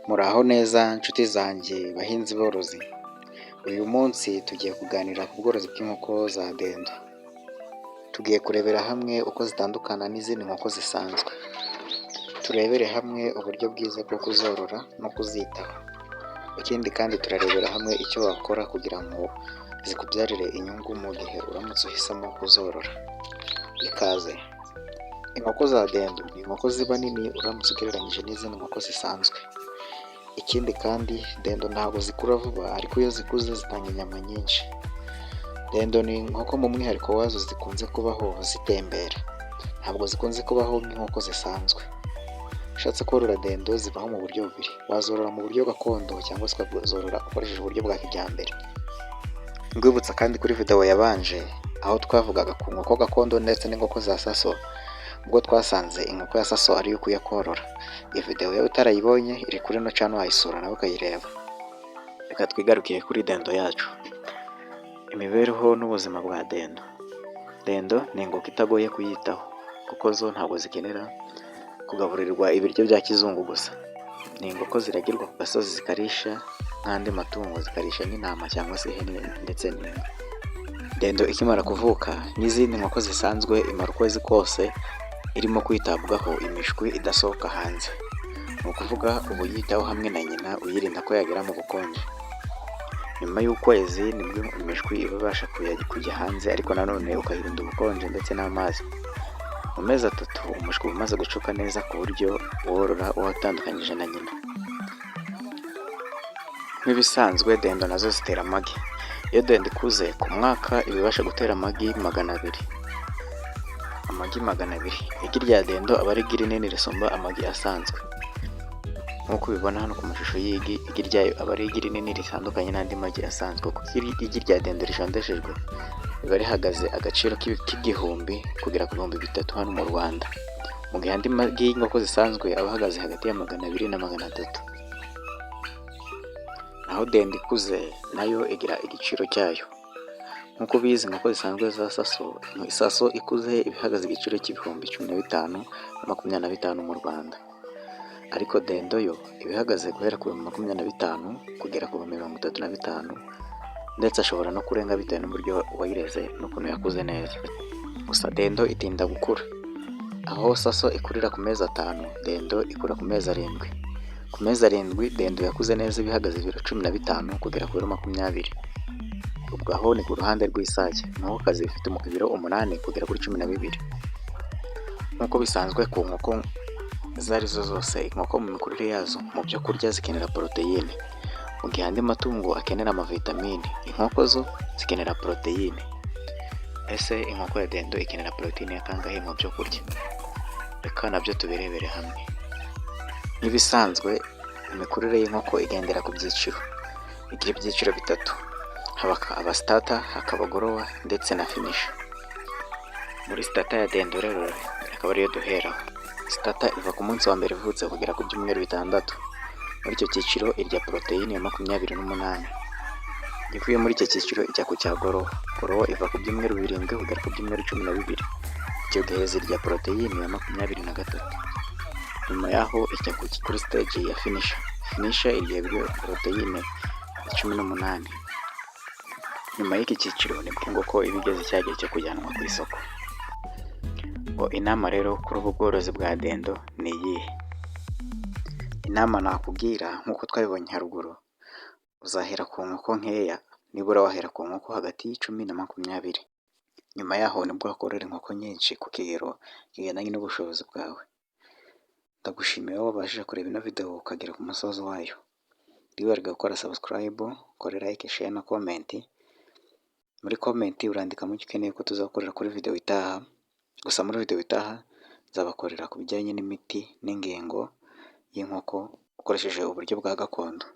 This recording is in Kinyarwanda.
Muraho neza nshuti zanjye bahinzi borozi, uyu munsi tugiye kuganira ku bworozi bw'inkoko za dendo. Tugiye kurebera hamwe uko zitandukana n'izindi nkoko zisanzwe, turebere hamwe uburyo bwiza bwo kuzorora no kuzitaho. Ikindi kandi turarebera hamwe icyo wakora kugira ngo zikubyarire inyungu mu gihe uramutse uhisemo kuzorora. Ikaze. Inkoko za dendo ni inkoko ziba nini uramutse ugereranyije n'izindi nkoko zisanzwe. Ikindi kandi dendo ntabwo zikura vuba, ariko iyo zikuze zitanga inyama nyinshi. Dendo ni inkoko mu mwihariko wazo zikunze kubaho zitembera, ntabwo zikunze kubaho nk'inkoko zisanzwe. Ushatse korora dendo zibaho mu buryo bubiri: wazorora mu buryo gakondo cyangwa se ukazorora ukoresheje uburyo bwa kijyambere. Ngwibutsa kandi kuri video yabanje aho twavugaga ku nkoko gakondo ndetse n'inkoko za saso, ubwo twasanze inkoko ya saso ariyo ukwiye korora. Iyi video yawe utarayibonye iri kuri no channel, wayisura nawe ukayireba. Reka twigarukiye kuri dendo yacu. Imibereho n'ubuzima bwa dendo. Dendo ni inkoko itagoye kuyitaho kuko zo ntabwo zikenera kugaburirwa ibiryo bya kizungu gusa. Ni inkoko ziragirwa ku gasozi zikarisha nk'andi matungo, zikarisha nk'intama cyangwa se ihene ndetse n'inka. Dendo ikimara kuvuka n'izindi nkoko zisanzwe imara ukwezi kose irimo kwitabwaho, imishwi idasohoka hanze. Ni ukuvuga ubu yitaho hamwe na nyina, uyirinda ko yagera mu bukonje. Nyuma y'ukwezi nibwo imishwi iba ibasha kujya hanze, ariko nanone ukayirinda ubukonje ndetse n'amazi. Mu mezi 3 umushwi uba umaze gucuka neza ku buryo worora uwatandukanyije na nyina. Nk'ibisanzwe dendo nazo zitera amagi. Iyo dendo ikuze ku mwaka ibasha gutera amagi 200. Amagi 200. Igi rya dendo aba ari igi rinini risumba amagi asanzwe. Nk'uko ubibona hano ku mashusho y'igi, igi ryayo aba ari igi rinini ritandukanye n'andi magi asanzwe, kuko igi rya dendo rishondeshejwe riba rihagaze agaciro k'igihumbi kugera ku 3,000 hano mu Rwanda, mu gihe andi magi y'inkoko zisanzwe aba ahagaze hagati ya 200 na 300. Naho dendo ikuze nayo igira igiciro cyayo. Nk'uko bizi inkoko zisanzwe za saso ikuze ibihagaze igiciro cy'ibihumbi 15 na 25 mu Rwanda, ariko dendo yo ibihagaze guhera ku 25 kugera ku 35, ndetse ashobora no kurenga bitewe n'uburyo wayireze n'ukuntu yakuze neza. Gusa dendo itinda gukura. Aho saso ikurira ku mezi 5, dendo ikura ku mezi 7. Ku mezi 7 dendo yakuze neza ibihagaze 15 kugera kuri 20. Ubwo aho ni ku ruhande rw'isake, naho kazi ifite mu kibiro 8 kugera kuri 12. Nk'uko bisanzwe ku nkoko zarizo zose, inkoko mu mikurire yazo mu byo kurya zikenera poroteyine, mu gihe andi matungo akenera amavitamine, inkoko zo zikenera poroteyine. Ese inkoko ya dendo ikenera poroteyine ya kangahe mu byo kurya? Reka nabyo tubirebere hamwe. Nk'ibisanzwe imikurire y'inkoko igendera ku byiciro. Igira ibyiciro 3: haba starter, hakaba grower ndetse na finisher. Muri starter ya dendo rero akaba ariyo duheraho. Starter iva ku munsi wa mbere ivutse kugera ku byumweru 6. Muri icyo cyiciro irya poroteyine ya 28. Ivuye muri icyo cyiciro ijya ku cya grower. Grower iva ku byumweru 7 kugera ku byumweru 12. Icyo gihe zirya poroteyine ya 23. Nyuma yaho ijya kuri stage ya finisher. Finisher irya poroteyine ya 18. Nyuma y'iki cyiciro nibwo inkoko iba igeze cya gihe cyo kujyanwa ku isoko. Inama rero kuri ubu bworozi bwa dendo ni iyihe? Inama nakubwira nk'uko twabibonye haruguru, uzahera ku nkoko nkeya, nibura wahera ku nkoko hagati y'10 na 20. Nyuma yaho nibwo wakorera inkoko nyinshi ku kigero kigendanye n'ubushobozi bwawe. Ndagushimiye wowe wabashije kureba ino video ukagera ku musozo wayo. Ntiwibagiwe gukora subscribe, kora like, share na comment. Muri comment urandikamo icyo ukeneye ko tuzakorera kuri video itaha. Gusa muri video itaha nzabakorera ku bijyanye n'imiti n'ingengo y'inkoko ukoresheje uburyo bwa gakondo.